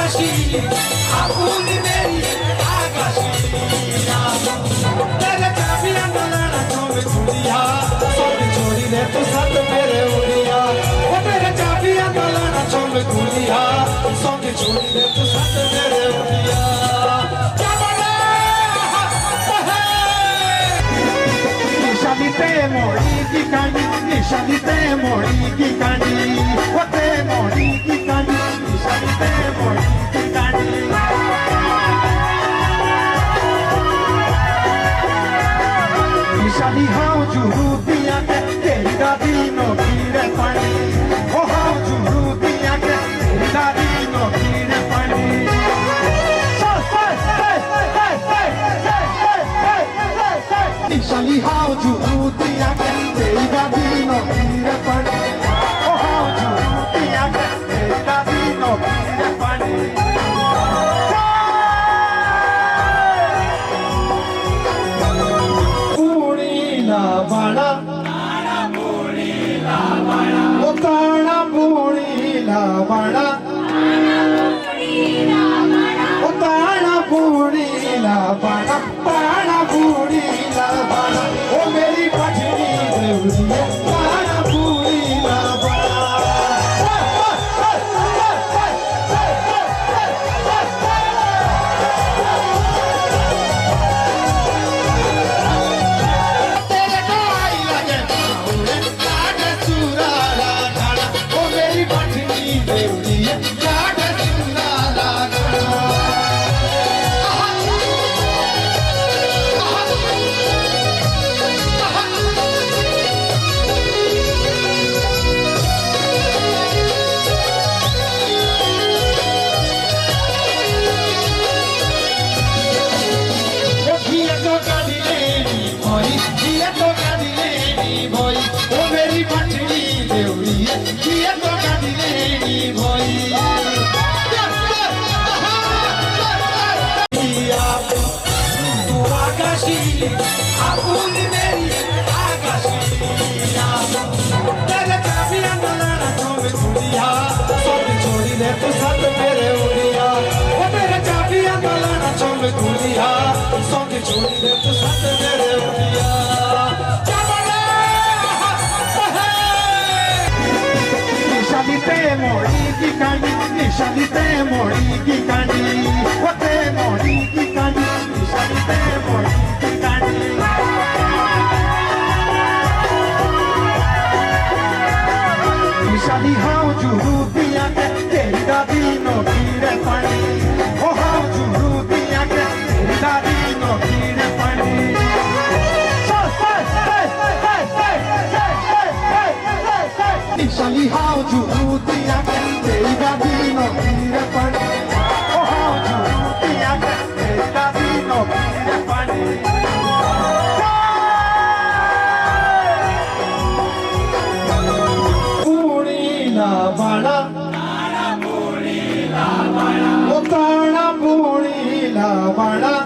आकाशी आपुनी मेरी आकाशी तेरे चाबियां डलाना चोम चुड़िया सोनी छोड़ी दे तू साथ मेरे उड़िया वो तेरे चाबियां डलाना चोम चुड़िया सोनी छोड़ी दे तू साथ मेरे उड़िया निशानीते मोड़ी की कानी निशानीते मोड़ी की कानी वो ते मोड़ी की कानी निशानीते मोड़ी की कानी निशानी हाउ जुरूतिया के तेरी दादी नो कीरे पानी ओ हाउ जुरूतिया के तेरी दादी नो कीरे पानी निशानी हाउ जुरूतिया के तेरी दादी नो कीरे पानी ओ हाउ जुरूतिया के तेरी दादी नो कीरे पानी आपुनी मेरी आकाशी तेरे चाबियां डलाना चोम चुड़िया सोनी छोड़ी दे तू साथ मेरे उड़िया वो तेरे चाबियां डलाना चोम चुड़िया सोनी छोड़ी दे तू साथ मेरे उड़िया निशानीते मोड़ी की कानी निशानीते मोड़ी की कानी वो ते मोड़ी की कानी निशानीते मोड़ी की कानी निशानी हाउ जुरूतिया के तेरी दादी नो कीरे पानी ओ हाउ जुरूतिया के तेरी दादी नो कीरे पानी निशानी हाउ जुरूतिया के तेरी दादी नो कीरे पानी ओ हाउ जुरूतिया के तेरी दादी नो कीरे पानी ताना पूरी ला बाड़ा